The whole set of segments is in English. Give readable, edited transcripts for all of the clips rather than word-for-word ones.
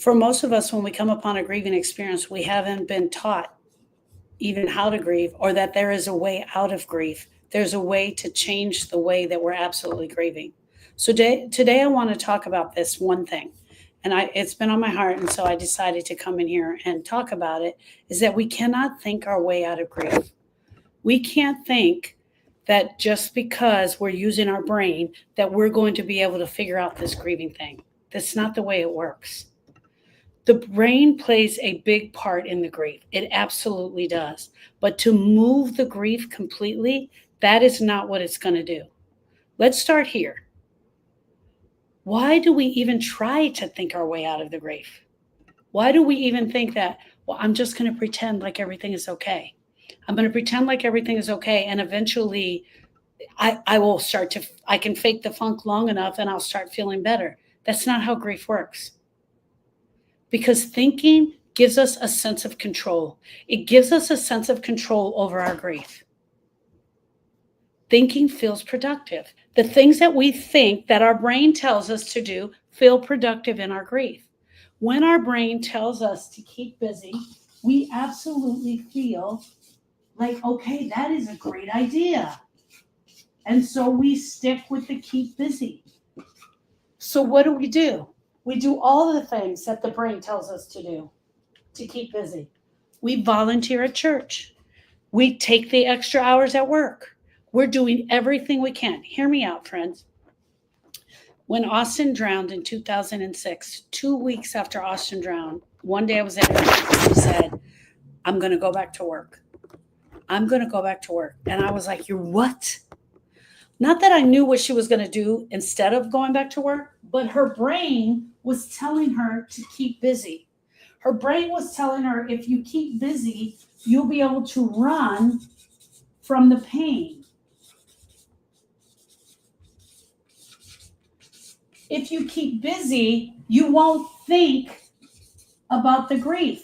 For most of us, when we come upon a grieving experience, we haven't been taught even how to grieve, or that there is a way out of grief. There's a way to change the way that we're absolutely grieving. So today I want to talk about this one thing. And it's been on my heart, and so I decided to come in here and talk about it, is that we cannot think our way out of grief. We can't think that just because we're using our brain that we're going to be able to figure out this grieving thing. That's not the way it works. The brain plays a big part in the grief. It absolutely does. But to move the grief completely, that is not what it's going to do. Let's start here. Why do we even try to think our way out of the grief? Why do we even think that, well, I'm just going to pretend like everything is okay. I'm going to pretend like everything is okay, and eventually I will start to, I can fake the funk long enough and I'll start feeling better. That's not how grief works. Because thinking gives us a sense of control. It gives us a sense of control over our grief. Thinking feels productive. The things that we think that our brain tells us to do feel productive in our grief. When our brain tells us to keep busy, we absolutely feel like, okay, that is a great idea. And so we stick with the keep busy. So what do? We do all the things that the brain tells us to do to keep busy. We volunteer at church. We take the extra hours at work. We're doing everything we can. Hear me out, friends. When Austin drowned in 2006, 2 weeks after Austin drowned, one day I was at church and he said, I'm going to go back to work. I'm going to go back to work. And I was like, you're what? Not that I knew what she was going to do instead of going back to work, but her brain was telling her to keep busy. Her brain was telling her, if you keep busy, you'll be able to run from the pain. If you keep busy, you won't think about the grief.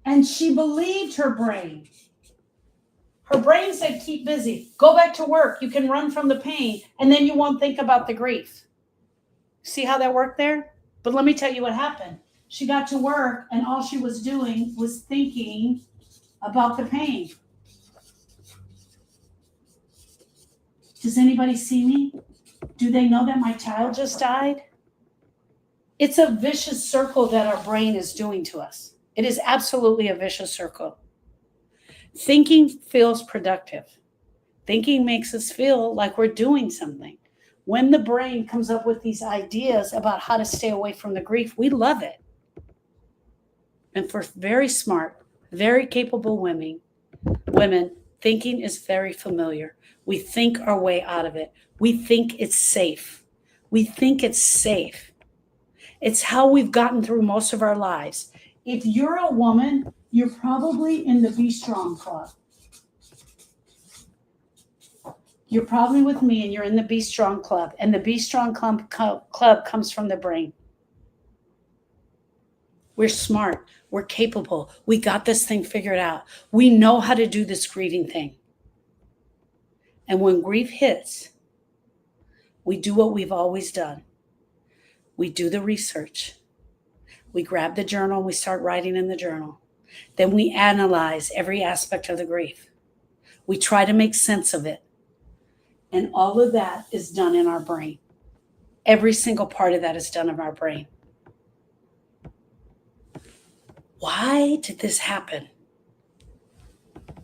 And she believed her brain. Her brain said, keep busy, go back to work. You can run from the pain, and then you won't think about the grief. See how that worked there? But let me tell you what happened. She got to work, and all she was doing was thinking about the pain. Does anybody see me? Do they know that my child just died? It's a vicious circle that our brain is doing to us. It is absolutely a vicious circle. Thinking feels productive. Thinking makes us feel like we're doing something. When the brain comes up with these ideas about how to stay away from the grief, we love it. And for very smart, very capable women, thinking is very familiar. We think our way out of it. We think it's safe. We think it's safe. It's how we've gotten through most of our lives. If you're a woman, you're probably in the Be Strong Club. You're probably with me and you're in the Be Strong Club. And the Be Strong Club comes from the brain. We're smart. We're capable. We got this thing figured out. We know how to do this grieving thing. And when grief hits, we do what we've always done. We do the research. We grab the journal and we start writing in the journal. Then we analyze every aspect of the grief. We try to make sense of it. And all of that is done in our brain. Every single part of that is done in our brain. Why did this happen?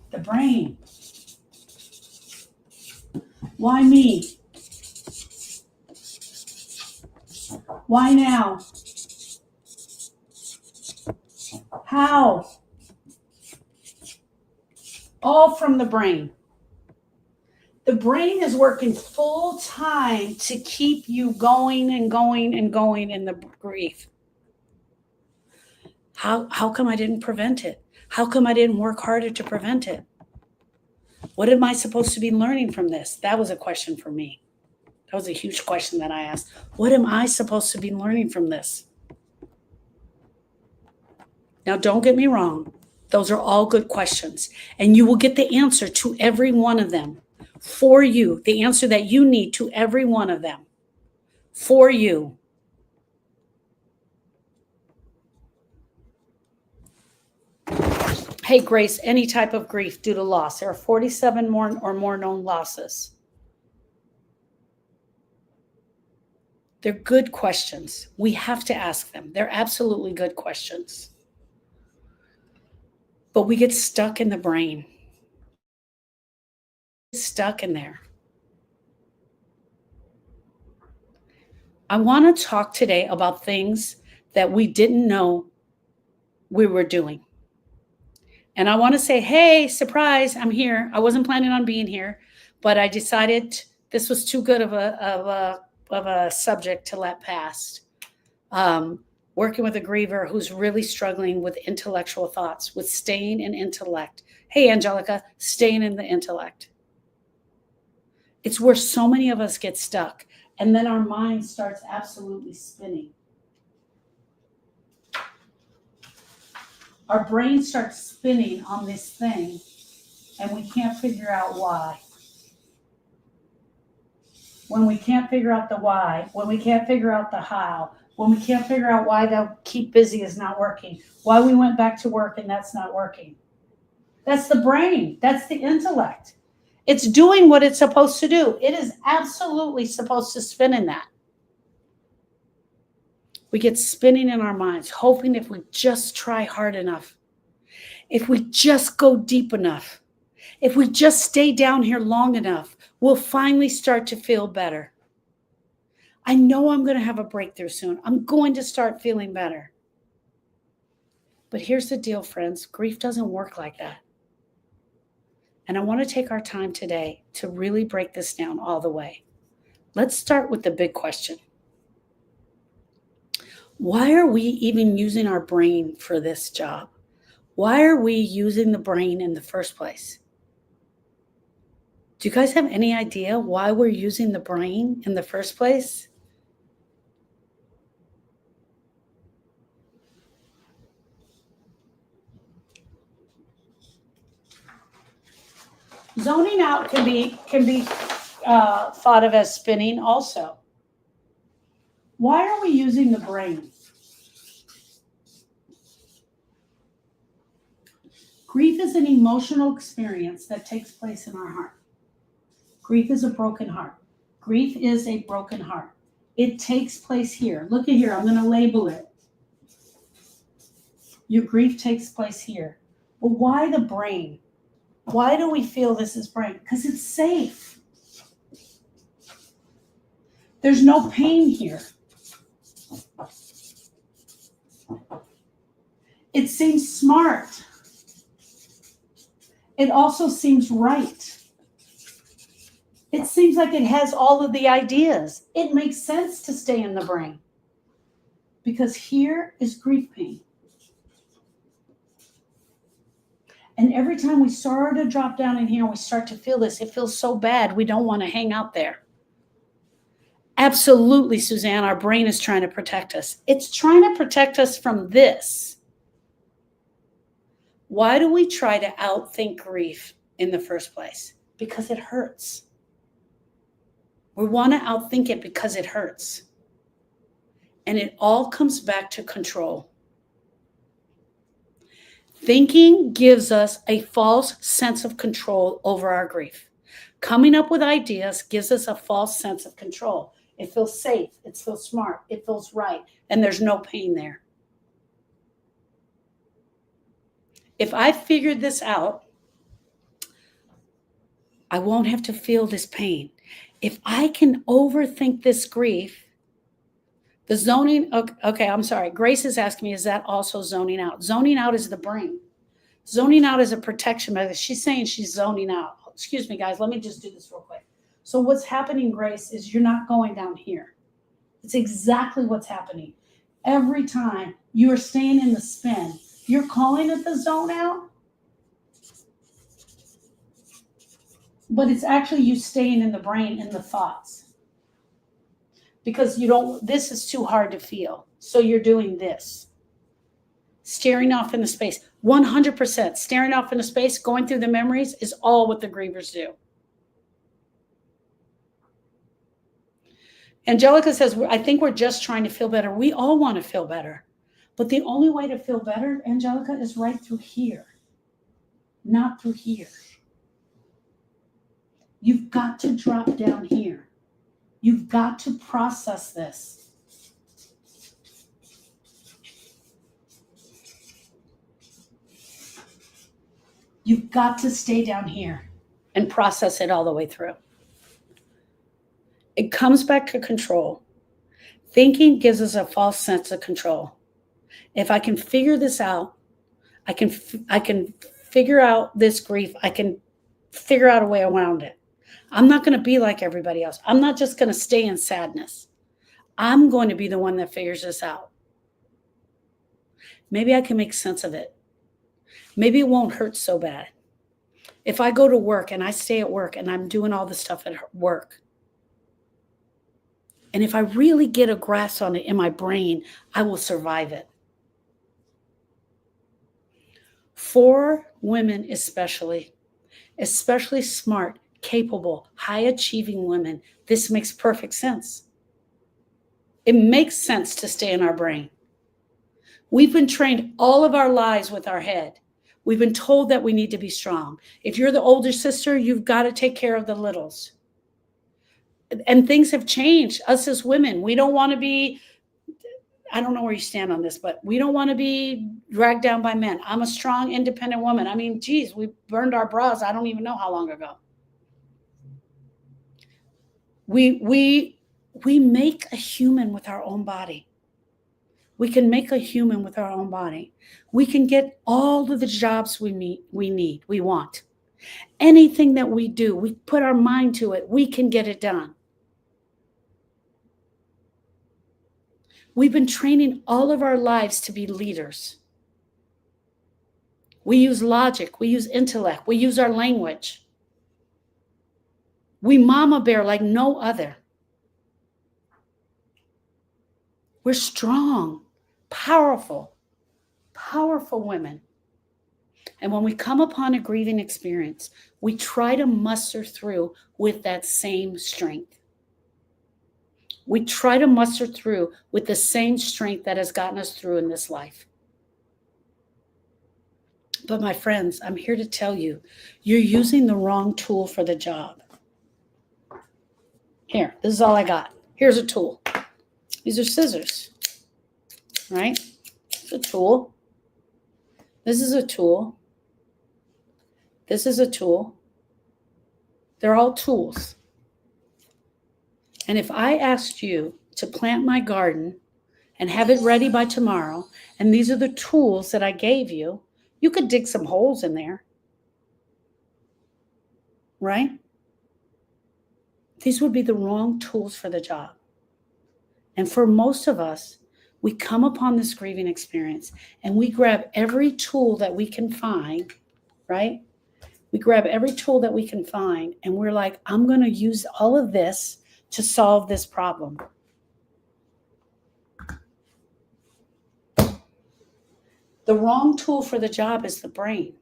The brain. Why me? Why now? How? All from the brain. The brain is working full time to keep you going and going and going in the grief. How come I didn't prevent it? How come I didn't work harder to prevent it? What am I supposed to be learning from this? That was a question for me. That was a huge question that I asked. What am I supposed to be learning from this? Now, don't get me wrong. Those are all good questions. And you will get the answer to every one of them for you, the answer that you need to every one of them for you. Hey, Grace, any type of grief due to loss. There are 47 more or more known losses. They're good questions. We have to ask them. They're absolutely good questions. But we get stuck in the brain. Stuck in there. I want to talk today about things that we didn't know we were doing. And I want to say, hey, surprise, I'm here. I wasn't planning on being here, but I decided this was too good of a subject to let pass. Working with a griever who's really struggling with intellectual thoughts, with staying in intellect. Hey, Angelica, staying in the intellect. It's where so many of us get stuck, and then our mind starts absolutely spinning. Our brain starts spinning on this thing, and we can't figure out why. When we can't figure out the why, when we can't figure out the how, when we can't figure out why the keep busy is not working, why we went back to work and that's not working. That's the brain. That's the intellect. It's doing what it's supposed to do. It is absolutely supposed to spin in that. We get spinning in our minds, hoping if we just try hard enough, if we just go deep enough, if we just stay down here long enough, we'll finally start to feel better. I know I'm going to have a breakthrough soon. I'm going to start feeling better. But here's the deal, friends. Grief doesn't work like that. And I want to take our time today to really break this down all the way. Let's start with the big question. Why are we even using our brain for this job? Why are we using the brain in the first place? Do you guys have any idea why we're using the brain in the first place? Zoning out can be thought of as spinning also. Why are we using the brain? Grief is an emotional experience that takes place in our heart. Grief is a broken heart. Grief is a broken heart. It takes place here. Look at here. I'm going to label it. Your grief takes place here. But why the brain? Why do we feel this is brain? Because it's safe. There's no pain here. It seems smart. It also seems right. It seems like it has all of the ideas. It makes sense to stay in the brain. Because here is grief pain. And every time we start to drop down in here and we start to feel this, it feels so bad, we don't want to hang out there. Absolutely, Suzanne, our brain is trying to protect us. It's trying to protect us from this. Why do we try to outthink grief in the first place? Because it hurts. We want to outthink it because it hurts. And it all comes back to control. Thinking gives us a false sense of control over our grief. Coming up with ideas gives us a false sense of control. It feels safe, it feels smart, it feels right, and there's no pain there. If I figured this out, I won't have to feel this pain. If I can overthink this grief, the zoning, okay, I'm sorry. Grace is asking me, is that also zoning out? Zoning out is the brain. Zoning out is a protection method. She's saying she's zoning out. Excuse me, guys. Let me just do this real quick. So what's happening, Grace, is you're not going down here. It's exactly what's happening. Every time you are staying in the spin, you're calling it the zone out, but it's actually you staying in the brain in the thoughts. Because this is too hard to feel. So you're doing this. Staring off into space. 100% staring off into space, going through the memories is all what the grievers do. Angelica says, I think we're just trying to feel better. We all want to feel better. But the only way to feel better, Angelica, is right through here, not through here. You've got to drop down here. You've got to process this. You've got to stay down here and process it all the way through. It comes back to control. Thinking gives us a false sense of control. If I can figure this out, I can figure out this grief. I can figure out a way around it. I'm not going to be like everybody else. I'm not just going to stay in sadness. I'm going to be the one that figures this out. Maybe I can make sense of it. Maybe it won't hurt so bad. If I go to work and I stay at work and I'm doing all this stuff at work, and if I really get a grasp on it in my brain, I will survive it. For women especially smart, capable, high-achieving women, this makes perfect sense. It makes sense to stay in our brain. We've been trained all of our lives with our head. We've been told that we need to be strong. If you're the older sister, you've got to take care of the littles. And things have changed. Us as women, we don't want to be, I don't know where you stand on this, but we don't want to be dragged down by men. I'm a strong, independent woman. I mean, geez, we burned our bras. I don't even know how long ago. We make a human with our own body. We can make a human with our own body. We can get all of the jobs we want. Anything that we do, we put our mind to it, we can get it done. We've been training all of our lives to be leaders. We use logic, we use intellect, we use our language. We mama bear like no other. We're strong, powerful women. And when we come upon a grieving experience, we try to muster through with that same strength. We try to muster through with the same strength that has gotten us through in this life. But my friends, I'm here to tell you, you're using the wrong tool for the job. Here, this is all I got. Here's a tool. These are scissors, right? It's a tool. This is a tool. This is a tool. They're all tools. And if I asked you to plant my garden and have it ready by tomorrow, and these are the tools that I gave you, you could dig some holes in there, right? These would be the wrong tools for the job. And for most of us, we come upon this grieving experience and we grab every tool that we can find, right? We grab every tool that we can find and we're like, I'm going to use all of this to solve this problem. The wrong tool for the job is the brain.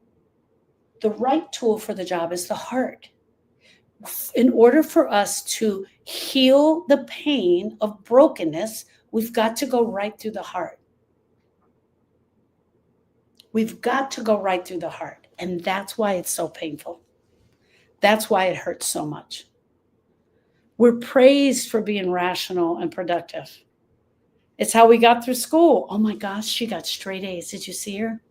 The right tool for the job is the heart. In order for us to heal the pain of brokenness, we've got to go right through the heart. We've got to go right through the heart. And that's why it's so painful. That's why it hurts so much. We're praised for being rational and productive. It's how we got through school. Oh my gosh, she got straight A's. Did you see her?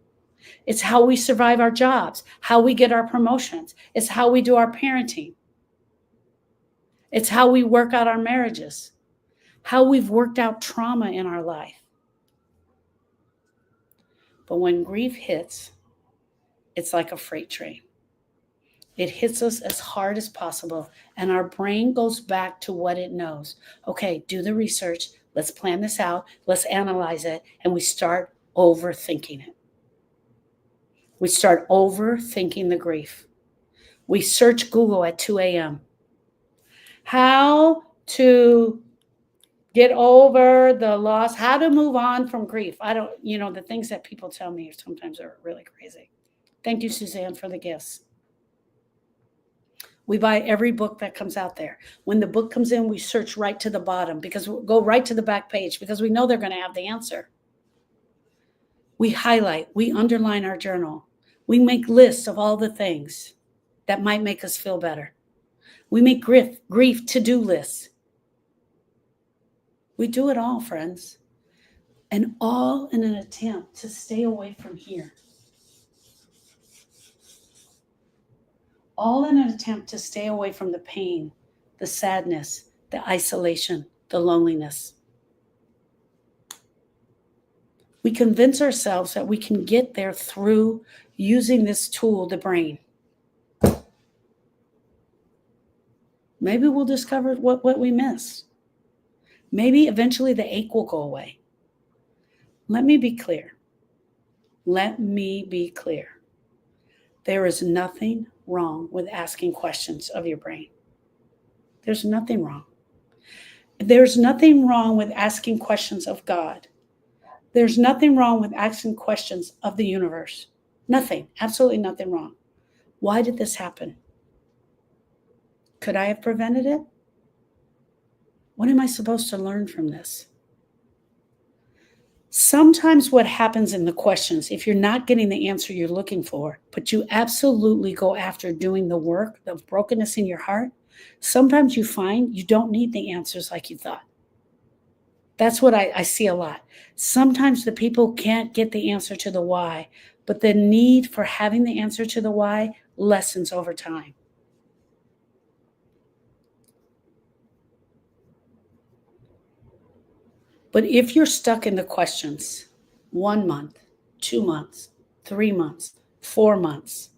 It's how we survive our jobs, how we get our promotions. It's how we do our parenting. It's how we work out our marriages, how we've worked out trauma in our life. But when grief hits, it's like a freight train. It hits us as hard as possible, and our brain goes back to what it knows. Okay, do the research. Let's plan this out. Let's analyze it. And we start overthinking it. We start overthinking the grief. We search Google at 2 a.m. How to get over the loss, how to move on from grief. The things that people tell me sometimes are really crazy. Thank you, Suzanne, for the gifts. We buy every book that comes out there. When the book comes in, we search right to the bottom because we'll go right to the back page because we know they're going to have the answer. We highlight, we underline our journal. We make lists of all the things that might make us feel better. We make grief to-do lists. We do it all, friends. And all in an attempt to stay away from here. All in an attempt to stay away from the pain, the sadness, the isolation, the loneliness. We convince ourselves that we can get there through using this tool, the brain. Maybe we'll discover what we missed. Maybe eventually the ache will go away. Let me be clear. Let me be clear. There is nothing wrong with asking questions of your brain. There's nothing wrong. There's nothing wrong with asking questions of God. There's nothing wrong with asking questions of the universe. Nothing, absolutely nothing wrong. Why did this happen? Could I have prevented it? What am I supposed to learn from this? Sometimes what happens in the questions, if you're not getting the answer you're looking for, but you absolutely go after doing the work, the brokenness in your heart, sometimes you find you don't need the answers like you thought. That's what I see a lot. Sometimes the people can't get the answer to the why, but the need for having the answer to the why lessens over time. But if you're stuck in the questions, 1 month, 2 months, 3 months, 4 months,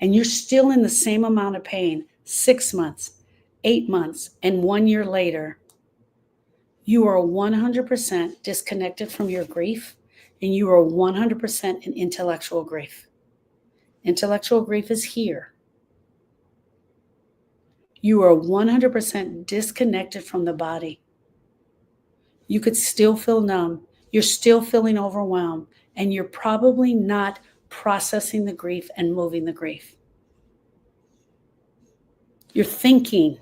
and you're still in the same amount of pain 6 months, 8 months, and 1 year later, you are 100% disconnected from your grief, and you are 100% in intellectual grief. Intellectual grief is here. You are 100% disconnected from the body. You could still feel numb. You're still feeling overwhelmed, and you're probably not processing the grief and moving the grief. You're thinking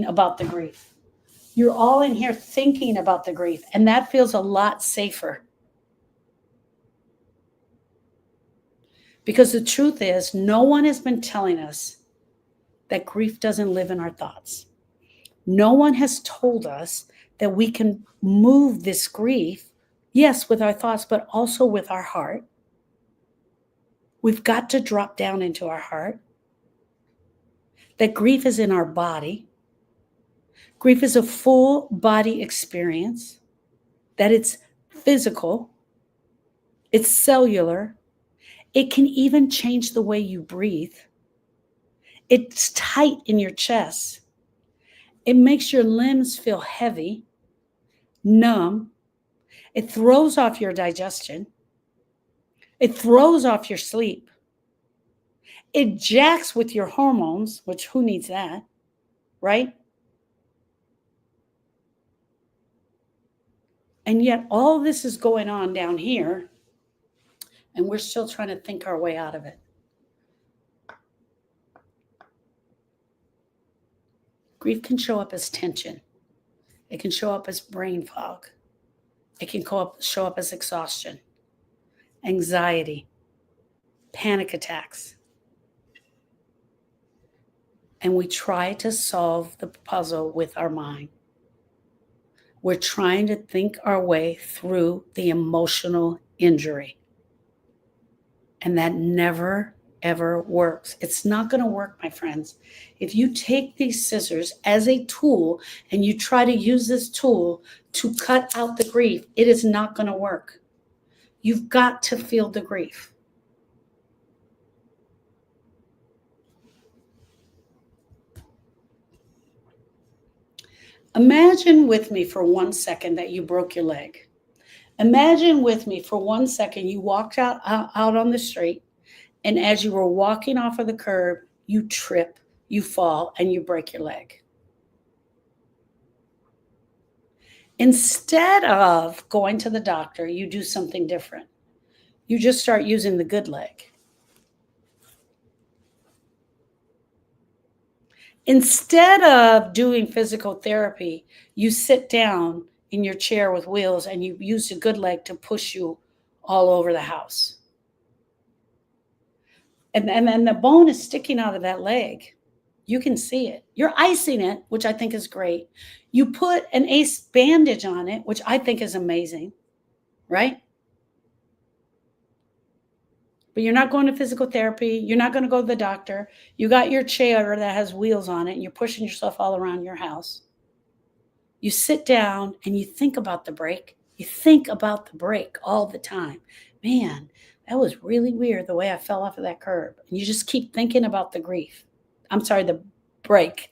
about the grief. You're all in here thinking about the grief, and that feels a lot safer. Because the truth is, no one has been telling us that grief doesn't live in our thoughts. No one has told us that we can move this grief, yes, with our thoughts, but also with our heart. We've got to drop down into our heart. That grief is in our body. Grief is a full body experience, that it's physical, it's cellular. It can even change the way you breathe. It's tight in your chest. It makes your limbs feel heavy, numb. It throws off your digestion. It throws off your sleep. It jacks with your hormones, which who needs that, right? And yet all this is going on down here, and we're still trying to think our way out of it. Grief can show up as tension. It can show up as brain fog. It can show up as exhaustion, anxiety, panic attacks. And we try to solve the puzzle with our mind. We're trying to think our way through the emotional injury. And that never, ever works. It's not going to work, my friends. If you take these scissors as a tool and you try to use this tool to cut out the grief, it is not going to work. You've got to feel the grief. Imagine with me for 1 second that you broke your leg. Imagine with me for 1 second you walked out on the street, and as you were walking off of the curb, you trip, you fall, and you break your leg. Instead of going to the doctor, you do something different. You just start using the good leg. Instead of doing physical therapy, you sit down in your chair with wheels and you use a good leg to push you all over the house. And then the bone is sticking out of that leg. You can see it. You're icing it, which I think is great. You put an ACE bandage on it, which I think is amazing, right? But you're not going to physical therapy. You're not going to go to the doctor. You got your chair that has wheels on it and you're pushing yourself all around your house. You sit down and you think about the break. You think about the break all the time. Man, that was really weird the way I fell off of that curb. And you just keep thinking about the grief. I'm sorry, the break.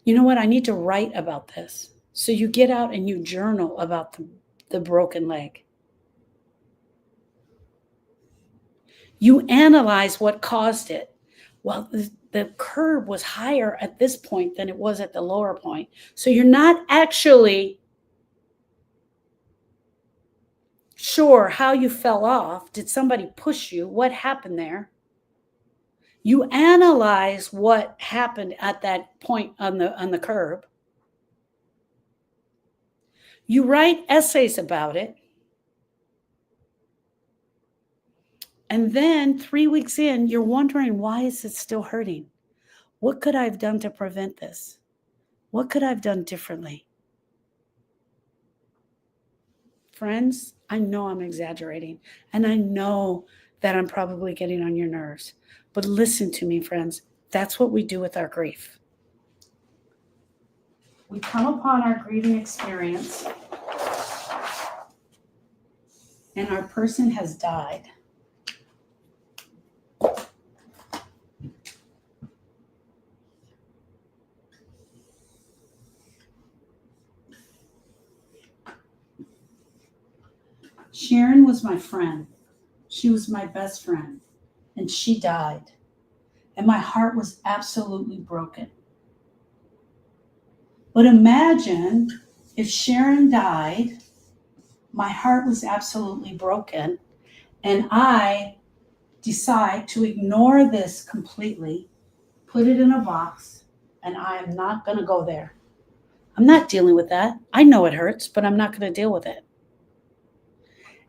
You know what? I need to write about this. So you get out and you journal about the broken leg. You analyze what caused it. Well, the curb was higher at this point than it was at the lower point. So you're not actually sure how you fell off. Did somebody push you? What happened there? You analyze what happened at that point on the curb. You write essays about it. And then 3 weeks in, you're wondering, why is it still hurting? What could I have done to prevent this? What could I have done differently? Friends, I know I'm exaggerating, and I know that I'm probably getting on your nerves. But listen to me, friends. That's what we do with our grief. We come upon our grieving experience, and our person has died. Sharon was my friend. She was my best friend, and she died. And my heart was absolutely broken. But imagine if Sharon died, my heart was absolutely broken, and I decide to ignore this completely, put it in a box, and I am not going to go there. I'm not dealing with that. I know it hurts, but I'm not going to deal with it.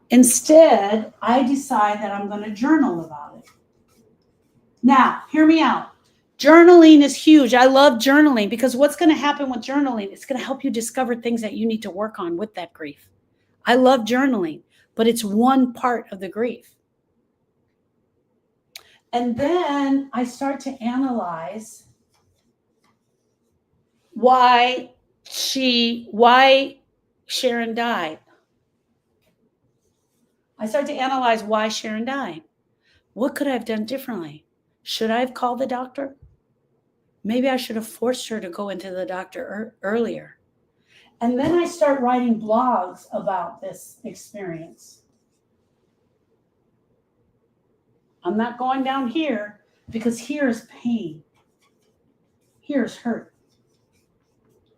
Instead, I decide that I'm going to journal about it. Now, hear me out. Journaling is huge. I love journaling because what's going to happen with journaling? It's going to help you discover things that you need to work on with that grief. I love journaling, but it's one part of the grief. And then I start to analyze why Sharon died. I start to analyze why Sharon died. What could I have done differently? Should I have called the doctor? Maybe I should have forced her to go into the doctor earlier. And then I start writing blogs about this experience. I'm not going down here because here's pain. Here's hurt.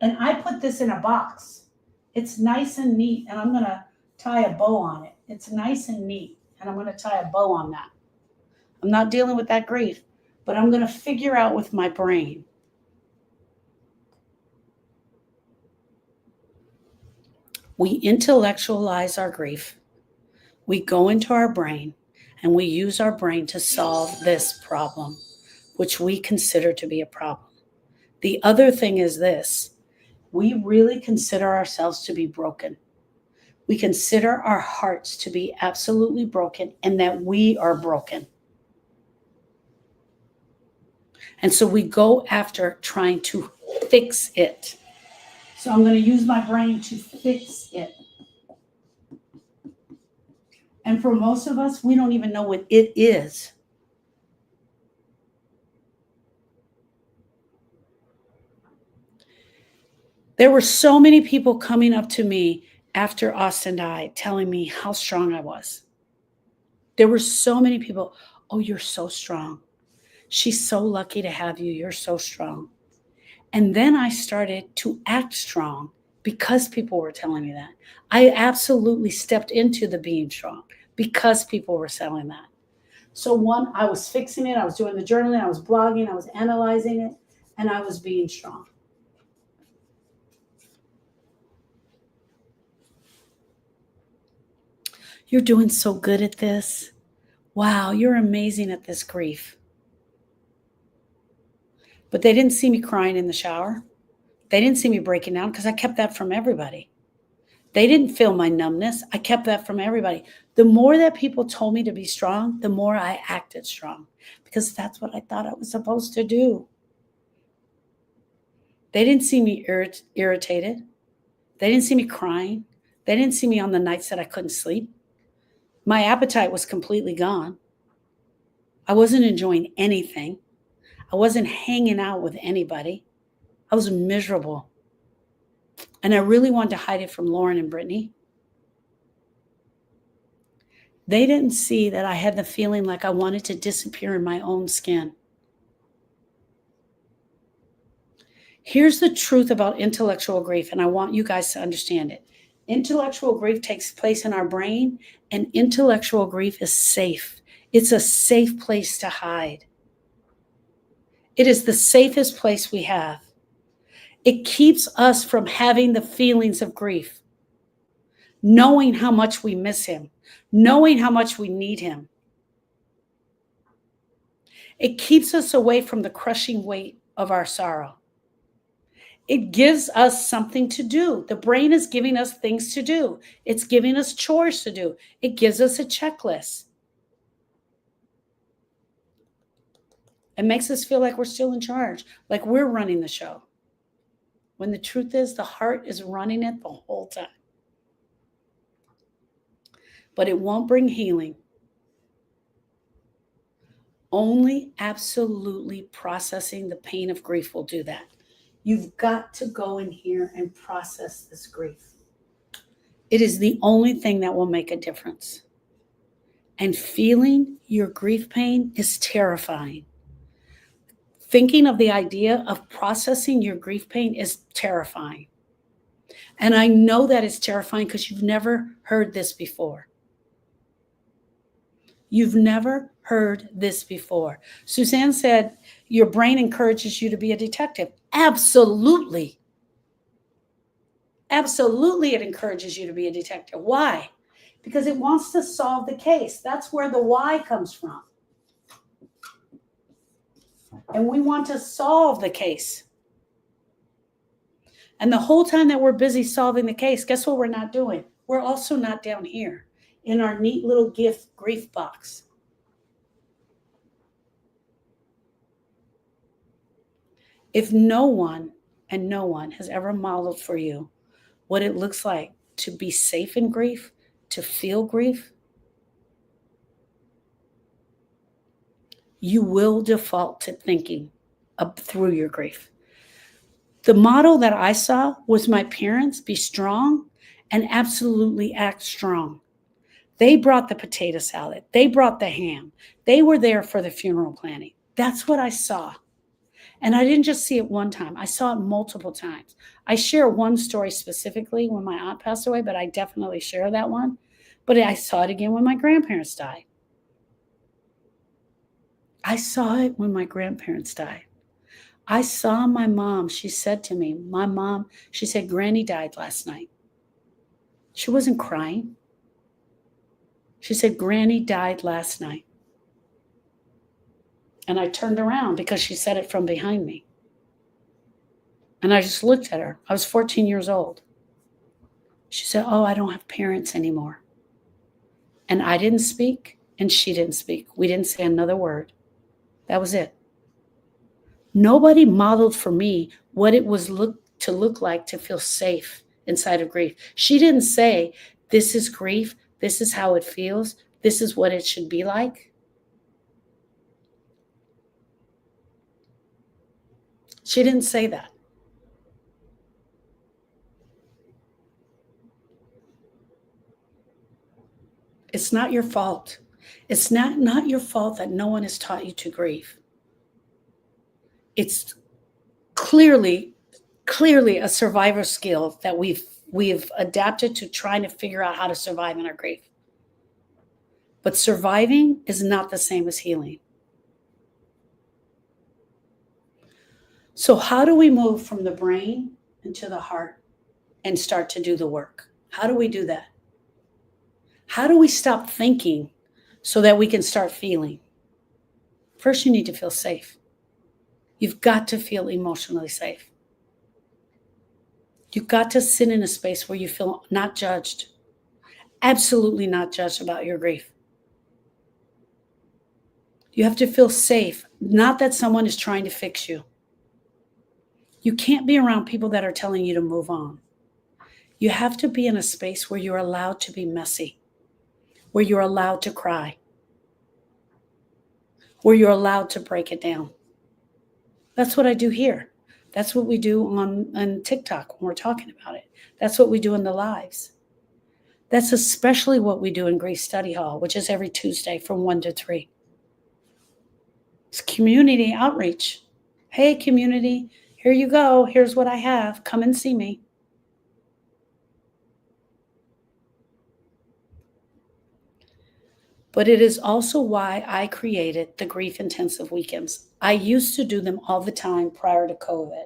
And I put this in a box. It's nice and neat, and I'm going to tie a bow on it. It's nice and neat, and I'm going to tie a bow on that. I'm not dealing with that grief, but I'm going to figure out with my brain. We intellectualize our grief. We go into our brain, and we use our brain to solve this problem, which we consider to be a problem. The other thing is this. We really consider ourselves to be broken. We consider our hearts to be absolutely broken and that we are broken. And so we go after trying to fix it. So I'm going to use my brain to fix it. And for most of us, we don't even know what it is. There were so many people coming up to me after Austin died, telling me how strong I was. There were so many people. Oh, you're so strong. She's so lucky to have you. You're so strong. And then I started to act strong because people were telling me that. I absolutely stepped into the being strong because people were saying that. So one, I was fixing it, I was doing the journaling, I was blogging, I was analyzing it, and I was being strong. You're doing so good at this. Wow, you're amazing at this grief. But they didn't see me crying in the shower. They didn't see me breaking down because I kept that from everybody. They didn't feel my numbness. I kept that from everybody. The more that people told me to be strong, the more I acted strong because that's what I thought I was supposed to do. They didn't see me irritated. They didn't see me crying. They didn't see me on the nights that I couldn't sleep. My appetite was completely gone. I wasn't enjoying anything. I wasn't hanging out with anybody. I was miserable. And I really wanted to hide it from Lauren and Brittany. They didn't see that I had the feeling like I wanted to disappear in my own skin. Here's the truth about intellectual grief, and I want you guys to understand it. Intellectual grief takes place in our brain, and intellectual grief is safe. It's a safe place to hide. It is the safest place we have. It keeps us from having the feelings of grief, knowing how much we miss him, knowing how much we need him. It keeps us away from the crushing weight of our sorrow. It gives us something to do. The brain is giving us things to do. It's giving us chores to do. It gives us a checklist. It makes us feel like we're still in charge, like we're running the show. When the truth is, the heart is running it the whole time. But it won't bring healing. Only absolutely processing the pain of grief will do that. You've got to go in here and process this grief. It is the only thing that will make a difference. And feeling your grief pain is terrifying. Thinking of the idea of processing your grief pain is terrifying. And I know that it's terrifying because you've never heard this before. You've never heard this before. Suzanne said, your brain encourages you to be a detective. Absolutely. Absolutely, it encourages you to be a detective. Why? Because it wants to solve the case. That's where the why comes from. And we want to solve the case. And the whole time that we're busy solving the case, guess what we're not doing? We're also not down here in our neat little gift grief box. If no one has ever modeled for you what it looks like to be safe in grief, to feel grief, you will default to thinking through your grief. The model that I saw was my parents be strong and absolutely act strong. They brought the potato salad. They brought the ham. They were there for the funeral planning. That's what I saw. And I didn't just see it one time. I saw it multiple times. I share one story specifically when my aunt passed away, but I definitely share that one. But I saw it again when my grandparents died. I saw it when my grandparents died. I saw my mom. She said to me, she said, Granny died last night. She wasn't crying. She said, Granny died last night. And I turned around because she said it from behind me. And I just looked at her. I was 14 years old. She said, oh, I don't have parents anymore. And I didn't speak, and she didn't speak. We didn't say another word. That was it. Nobody modeled for me what it was to look like to feel safe inside of grief. She didn't say, this is grief. This is how it feels. This is what it should be like. She didn't say that. It's not your fault. It's not your fault that no one has taught you to grieve. It's clearly a survivor skill that we've adapted to trying to figure out how to survive in our grief. But surviving is not the same as healing. So how do we move from the brain into the heart and start to do the work? How do we do that? How do we stop thinking so that we can start feeling? First, you need to feel safe. You've got to feel emotionally safe. You've got to sit in a space where you feel not judged, absolutely not judged about your grief. You have to feel safe, not that someone is trying to fix you. You can't be around people that are telling you to move on. You have to be in a space where you're allowed to be messy, where you're allowed to cry, where you're allowed to break it down. That's what I do here. That's what we do on TikTok when we're talking about it. That's what we do in the lives. That's especially what we do in Grief Study Hall, which is every Tuesday from 1 to 3. It's community outreach. Hey, community, here you go. Here's what I have. Come and see me. But it is also why I created the Grief Intensive Weekends. I used to do them all the time prior to COVID.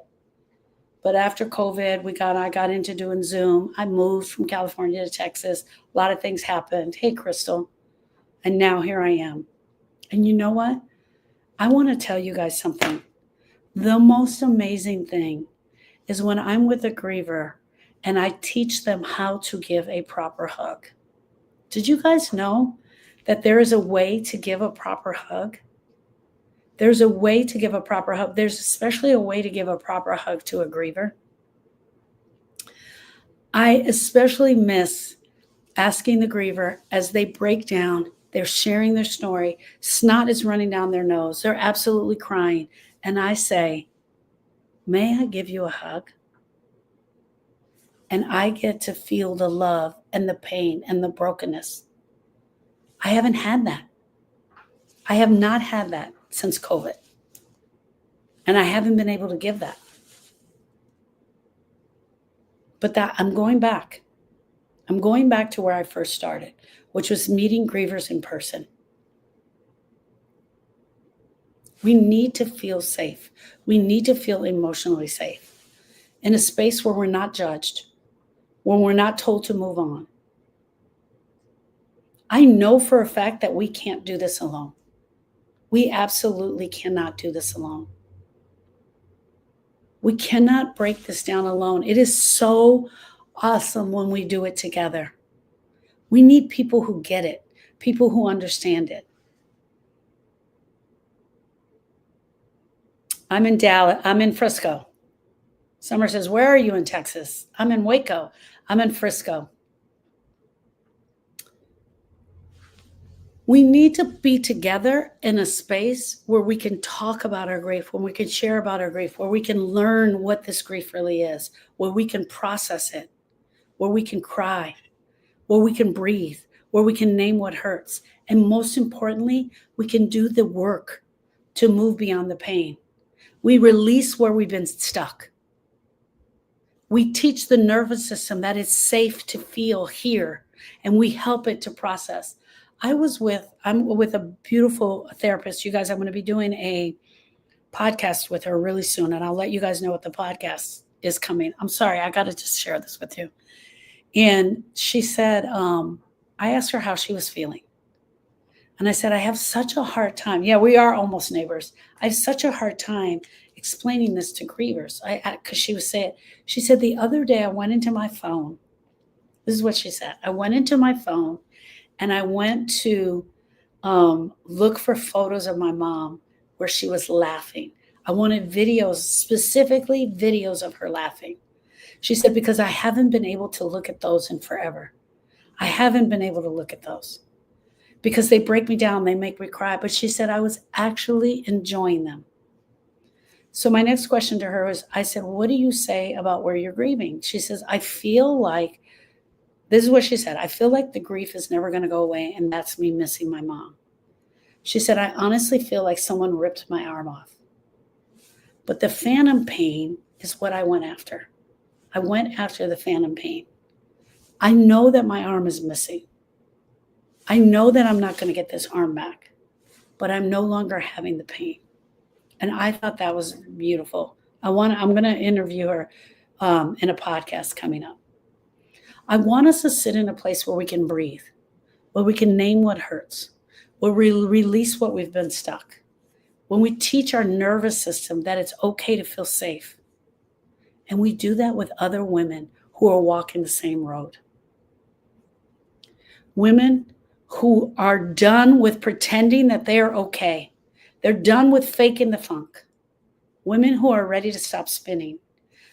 But after COVID, I got into doing Zoom. I moved from California to Texas. A lot of things happened. Hey, Crystal. And now here I am. And you know what? I want to tell you guys something. The most amazing thing is when I'm with a griever and I teach them how to give a proper hug. Did you guys know that there is a way to give a proper hug? There's a way to give a proper hug. There's especially a way to give a proper hug to a griever. I especially miss asking the griever as they break down, they're sharing their story, snot is running down their nose, they're absolutely crying. And I say, may I give you a hug? And I get to feel the love and the pain and the brokenness. I haven't had that. I have not had that since COVID. And I haven't been able to give that. But that I'm going back. I'm going back to where I first started, which was meeting grievers in person. We need to feel safe. We need to feel emotionally safe in a space where we're not judged, when we're not told to move on. I know for a fact that we can't do this alone. We absolutely cannot do this alone. We cannot break this down alone. It is so awesome when we do it together. We need people who get it, people who understand it. I'm in Dallas. I'm in Frisco. Summer says, where are you in Texas? I'm in Waco. I'm in Frisco. We need to be together in a space where we can talk about our grief, when we can share about our grief, where we can learn what this grief really is, where we can process it, where we can cry, where we can breathe, where we can name what hurts. And most importantly, we can do the work to move beyond the pain. We release where we've been stuck. We teach the nervous system that it's safe to feel here, and we help it to process. I'm with a beautiful therapist. You guys, I'm going to be doing a podcast with her really soon, and I'll let you guys know what the podcast is coming. I'm sorry, I got to just share this with you. And she said, I asked her how she was feeling. And I said, I have such a hard time. Yeah, we are almost neighbors. I have such a hard time explaining this to grievers. Because she said, the other day I went into my phone. This is what she said. I went into my phone and I went to look for photos of my mom where she was laughing. I wanted videos, specifically videos of her laughing. She said, because I haven't been able to look at those in forever. I haven't been able to look at those because they break me down. They make me cry. But she said, I was actually enjoying them. So my next question to her was, I said, what do you say about where you're grieving? She says, I feel like, this is what she said, I feel like the grief is never going to go away, and that's me missing my mom. She said, I honestly feel like someone ripped my arm off. But the phantom pain is what I went after. I went after the phantom pain. I know that my arm is missing. I know that I'm not going to get this arm back, but I'm no longer having the pain. And I thought that was beautiful. I'm going to interview her in a podcast coming up. I want us to sit in a place where we can breathe, where we can name what hurts, where we release what we've been stuck, when we teach our nervous system that it's okay to feel safe. And we do that with other women who are walking the same road. Women who are done with pretending that they are okay. They're done with faking the funk. Women who are ready to stop spinning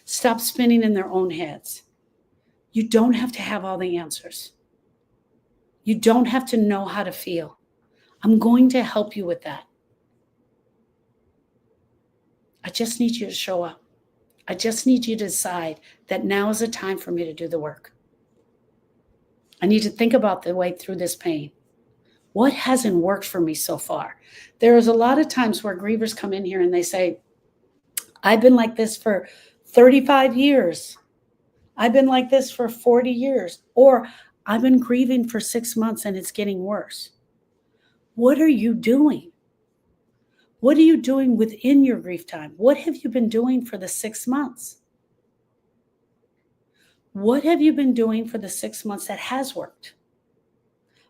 in their own heads. You don't have to have all the answers. You don't have to know how to feel. I'm going to help you with that. I just need you to show up. I just need you to decide that now is the time for me to do the work. I need to think about the way through this pain. What hasn't worked for me so far? There is a lot of times where grievers come in here and they say, I've been like this for 35 years. I've been like this for 40 years. Or I've been grieving for 6 months and it's getting worse. What are you doing? What are you doing within your grief time? What have you been doing for the 6 months? What have you been doing for the 6 months that has worked?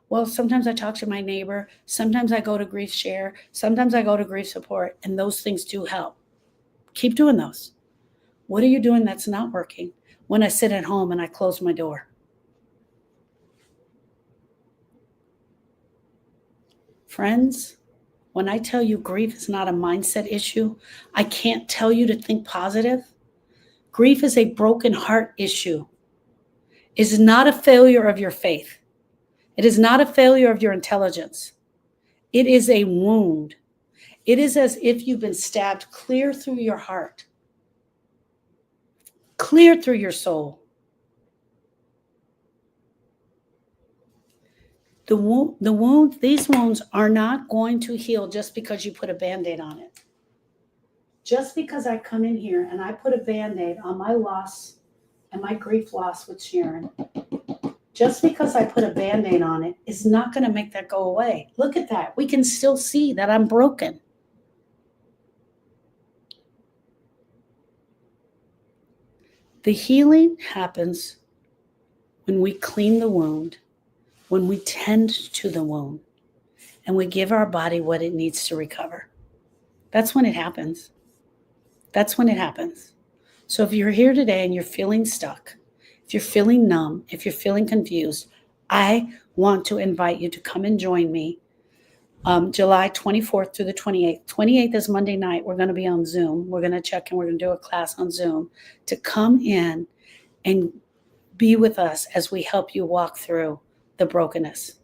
Well, sometimes I talk to my neighbor. Sometimes I go to Grief Share. Sometimes I go to Grief Support, and those things do help. Keep doing those. What are you doing that's not working when I sit at home and I close my door? Friends, when I tell you grief is not a mindset issue, I can't tell you to think positive. Grief is a broken heart issue. It is not a failure of your faith. It is not a failure of your intelligence. It is a wound. It is as if you've been stabbed clear through your heart, clear through your soul. These wounds are not going to heal just because you put a Band-Aid on it. Just because I come in here and I put a Band-Aid on my loss and my grief loss with Sharon, just because I put a Band-Aid on it is not going to make that go away. Look at that. We can still see that I'm broken. The healing happens when we clean the wound, when we tend to the wound, and we give our body what it needs to recover. That's when it happens. That's when it happens. So if you're here today and you're feeling stuck, if you're feeling numb, if you're feeling confused, I want to invite you to come and join me July 24th through the 28th. 28th is Monday night. We're going to be on Zoom. We're going to check and we're going to do a class on Zoom to come in and be with us as we help you walk through the brokenness.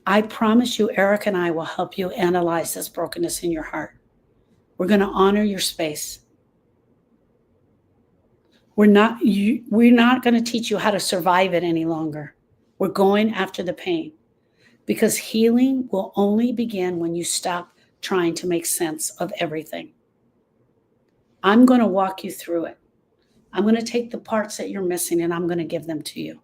I promise you, Eric and I will help you analyze this brokenness in your heart. We're going to honor your space. We're not going to teach you how to survive it any longer. We're going after the pain, because healing will only begin when you stop trying to make sense of everything. I'm going to walk you through it. I'm going to take the parts that you're missing and I'm going to give them to you.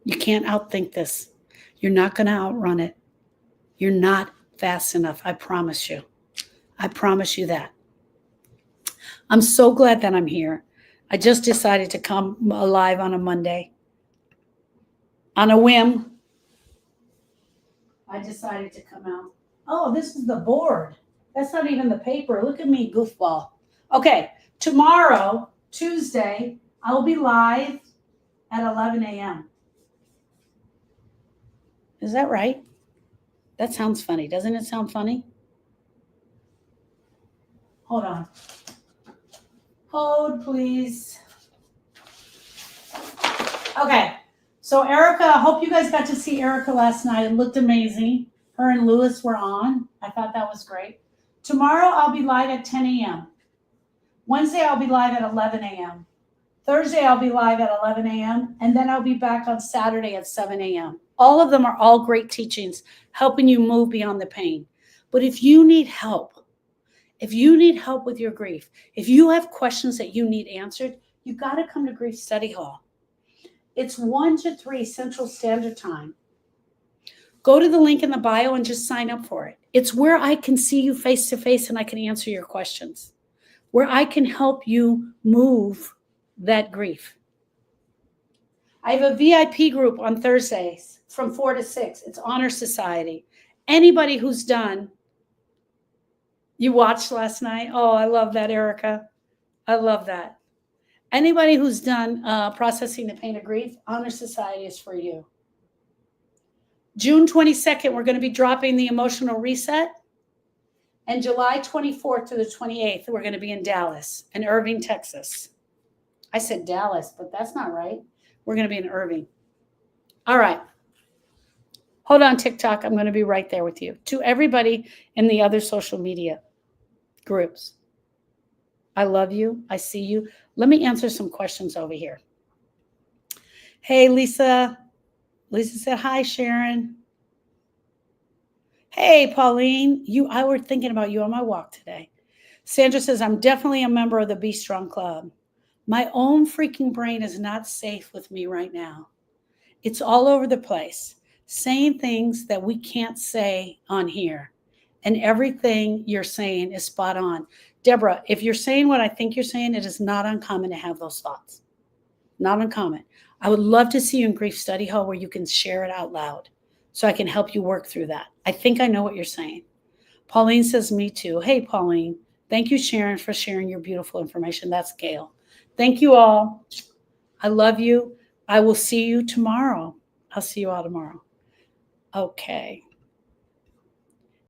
You can't outthink this. You're not going to outrun it. You're not fast enough. I promise you. I promise you that. I'm so glad that I'm here. I just decided to come live on a Monday. On a whim, I decided to come out. Oh, this is the board. That's not even the paper. Look at me, goofball. Okay, tomorrow, Tuesday, I'll be live at 11 a.m. Is that right? That sounds funny. Doesn't it sound funny? Hold on. Hold, please. Okay. So Erica, I hope you guys got to see Erica last night. It looked amazing. Her and Lewis were on. I thought that was great. Tomorrow I'll be live at 10 a.m. Wednesday I'll be live at 11 a.m. Thursday I'll be live at 11 a.m. And then I'll be back on Saturday at 7 a.m. All of them are all great teachings, helping you move beyond the pain. But if you need help with your grief, if you have questions that you need answered, you got to come to Grief Study Hall. It's 1 to 3 Central Standard Time. Go to the link in the bio and just sign up for it. It's where I can see you face to face and I can answer your questions, where I can help you move that grief. I have a VIP group on Thursdays from 4 to 6. It's Honor Society. Anybody who's done, you watched last night? Oh, I love that, Erica. I love that. Anybody who's done processing the pain of grief, Honor Society is for you. June 22nd, we're going to be dropping the emotional reset. And July 24th to the 28th, we're going to be in Dallas and Irving, Texas. I said Dallas, but that's not right. We're going to be in Irving. All right. Hold on, TikTok. I'm going to be right there with you. To everybody in the other social media groups, I love you. I see you. Let me answer some questions over here. Hey, Lisa. Lisa said, hi, Sharon. Hey, Pauline. I were thinking about you on my walk today. Sandra says, I'm definitely a member of the Be Strong Club. My own freaking brain is not safe with me right now. It's all over the place, saying things that we can't say on here. And everything you're saying is spot on. Deborah, if you're saying what I think you're saying, it is not uncommon to have those thoughts. Not uncommon. I would love to see you in Grief Study Hall where you can share it out loud so I can help you work through that. I think I know what you're saying. Pauline says, me too. Hey, Pauline. Thank you, Sharon, for sharing your beautiful information. That's Gail. Thank you all. I love you. I will see you tomorrow. I'll see you all tomorrow. Okay.